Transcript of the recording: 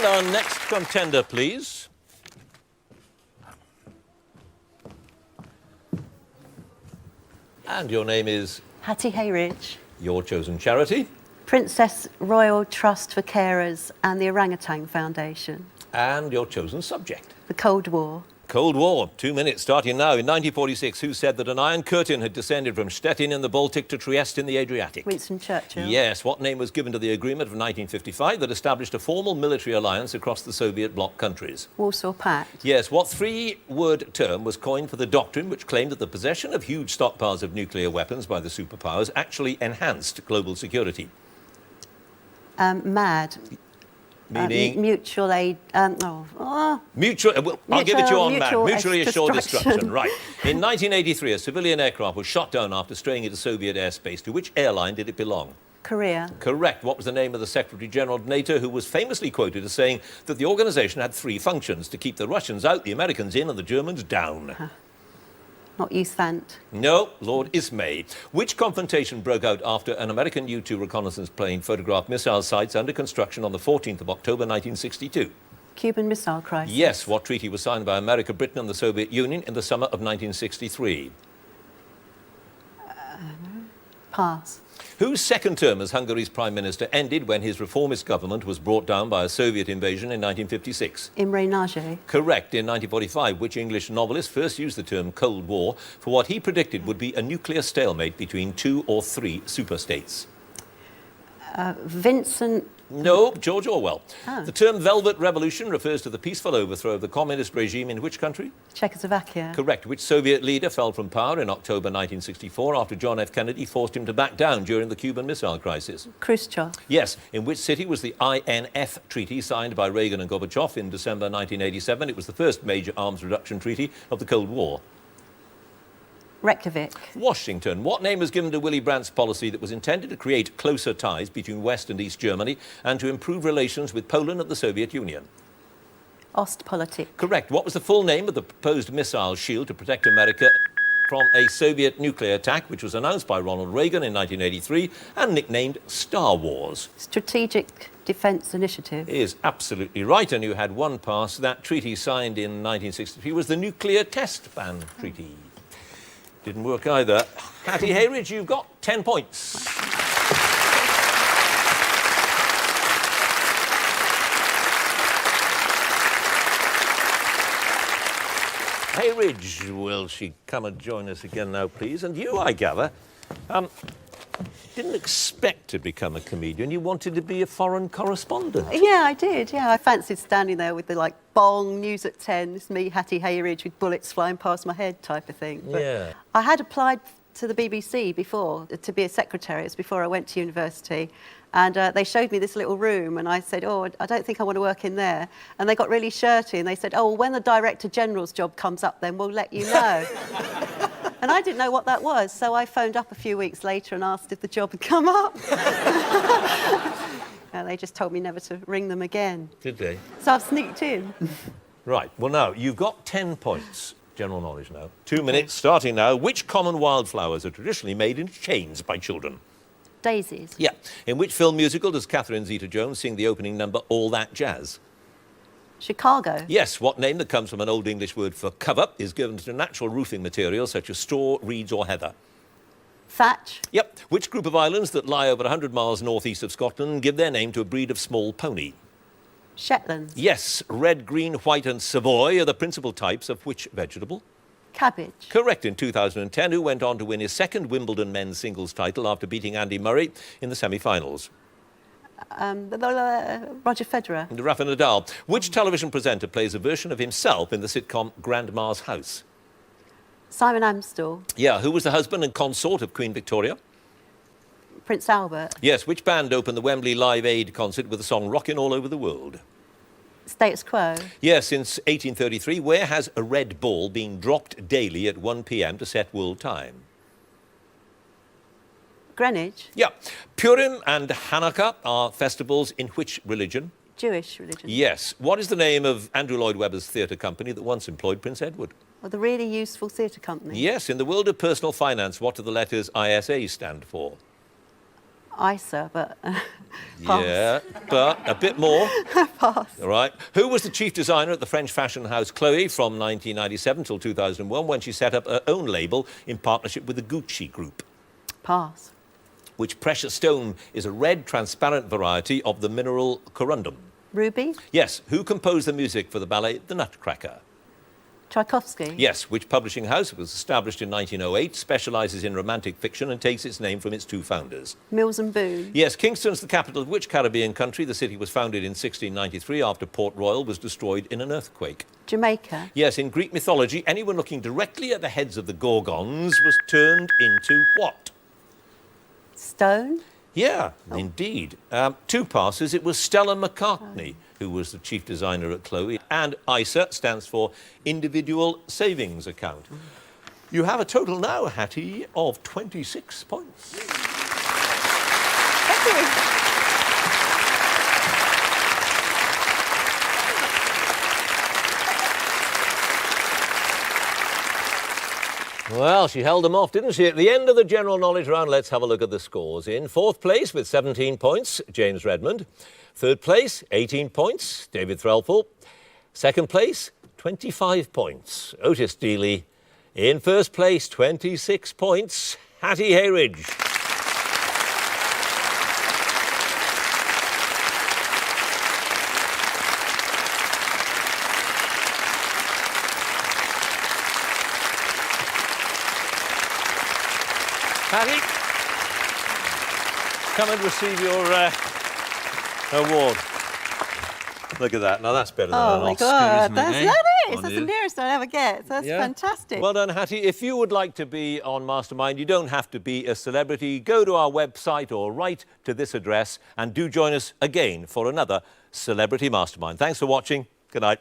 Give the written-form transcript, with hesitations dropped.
our next contender, please. And your name is? Hattie Hayridge. Your chosen charity? Princess Royal Trust for Carers and the Orangutan Foundation. And your chosen subject? The Cold War. Cold War. 2 minutes starting now. In 1946, who said that an iron curtain had descended from Stettin in the Baltic to Trieste in the Adriatic? Winston Churchill. Yes. What name was given to the agreement of 1955 that established a formal military alliance across the Soviet bloc countries? Warsaw Pact. Yes. What three-word term was coined for the doctrine which claimed that the possession of huge stockpiles of nuclear weapons by the superpowers actually enhanced global security? MAD. Meaning? Mutual aid. Mutual, I'll give it to you on MAD. Mutually assured destruction. Right. In 1983, a civilian aircraft was shot down after straying into Soviet airspace. To which airline did it belong? Korea. Correct. What was the name of the Secretary-General of NATO who was famously quoted as saying that the organisation had three functions: to keep the Russians out, the Americans in, and the Germans down? Not Usant. No, Lord Ismay. Which confrontation broke out after an American U-2 reconnaissance plane photographed missile sites under construction on the 14th of October 1962? Cuban Missile Crisis. Yes. What treaty was signed by America, Britain and the Soviet Union in the summer of 1963? Pass. Whose second term as Hungary's Prime Minister ended when his reformist government was brought down by a Soviet invasion in 1956? Imre Nagy. Correct. In 1945, which English novelist first used the term Cold War for what he predicted would be a nuclear stalemate between 2 or 3 superstates? Vincent. No, George Orwell. Oh. The term Velvet Revolution refers to the peaceful overthrow of the communist regime in which country? Czechoslovakia. Correct. Which Soviet leader fell from power in October 1964 after John F. Kennedy forced him to back down during the Cuban Missile Crisis? Khrushchev. Yes. In which city was the INF treaty signed by Reagan and Gorbachev in December 1987? It was the first major arms reduction treaty of the Cold War. Reykjavik. Washington. What name was given to Willy Brandt's policy that was intended to create closer ties between West and East Germany and to improve relations with Poland and the Soviet Union? Ostpolitik. Correct. What was the full name of the proposed missile shield to protect America from a Soviet nuclear attack, which was announced by Ronald Reagan in 1983 and nicknamed Star Wars? Strategic Defence Initiative. Is absolutely right, and you had one pass. That treaty signed in 1963 was the Nuclear Test Ban Treaty. Didn't work either. Hattie Hayridge, you've got 10 points. Hayridge, will she come and join us again now, please? And you, I gather, didn't expect to become a comedian. You wanted to be a foreign correspondent. Yeah, I did. Yeah, I fancied standing there with the bong, news at 10, it's me, Hattie Hayridge, with bullets flying past my head type of thing. But yeah. I had applied to the BBC before to be a secretary. It was before I went to university. And they showed me this little room and I said, oh, I don't think I want to work in there. And they got really shirty and they said, oh, well, when the Director General's job comes up, then we'll let you know. And I didn't know what that was, so I phoned up a few weeks later and asked if the job had come up. And they just told me never to ring them again. Did they? So I've sneaked in. Right. Well, now, you've got 10 points. General knowledge now. 2 minutes, starting now. Which common wildflowers are traditionally made into chains by children? Daisies. Yeah. In which film musical does Catherine Zeta-Jones sing the opening number, All That Jazz? Chicago. Yes. What name that comes from an Old English word for cover is given to natural roofing materials such as straw, reeds or heather? Thatch. Yep. Which group of islands that lie over 100 miles northeast of Scotland give their name to a breed of small pony? Shetland. Yes. Red, green, white and Savoy are the principal types of which vegetable? Cabbage. Correct. In 2010, who went on to win his second Wimbledon men's singles title after beating Andy Murray in the semi-finals? Roger Federer. And Rafa Nadal. Which television presenter plays a version of himself in the sitcom Grandma's House? Simon Amstell. Yeah. Who was the husband and consort of Queen Victoria? Prince Albert. Yes. Which band opened the Wembley Live Aid concert with the song Rockin' All Over the World? Status Quo. Yes. Since 1833, where has a red ball been dropped daily at 1 p.m. to set world time? Greenwich. Yeah. Purim and Hanukkah are festivals in which religion? Jewish religion. Yes. What is the name of Andrew Lloyd Webber's theatre company that once employed Prince Edward? Well, the really useful theatre company. Yes. In the world of personal finance, what do the letters ISA stand for? ISA, but pass. Yeah, but a bit more. Pass. All right. Who was the chief designer at the French fashion house Chloé from 1997 till 2001 when she set up her own label in partnership with the Gucci Group? Pass. Which precious stone is a red, transparent variety of the mineral corundum? Ruby. Yes. Who composed the music for the ballet The Nutcracker? Tchaikovsky. Yes. Which publishing house was established in 1908, specialises in romantic fiction and takes its name from its two founders? Mills and Boon. Yes. Kingston's the capital of which Caribbean country? The city was founded in 1693 after Port Royal was destroyed in an earthquake. Jamaica. Yes. In Greek mythology, anyone looking directly at the heads of the Gorgons was turned into what? Stone. Yeah, indeed. 2 passes. It was Stella McCartney who was the chief designer at Chloé. And ISA stands for Individual Savings Account. You have a total now, Hattie, of 26 points. Thank you. Well, she held them off, didn't she? At the end of the general knowledge round, let's have a look at the scores. In 4th place with 17 points, James Redmond. 3rd place, 18 points, David Threlfall. 2nd place, 25 points, Otis Dealey. In 1st place, 26 points, Hattie Hayridge. Hattie, come and receive your award. Look at that. Now that's better than an Oh my Oscar, God, isn't it? that is. On That's you. the nearest I'll ever get. That's Yeah. fantastic. Well done, Hattie. If you would like to be on Mastermind, you don't have to be a celebrity. Go to our website or write to this address and do join us again for another Celebrity Mastermind. Thanks for watching. Good night.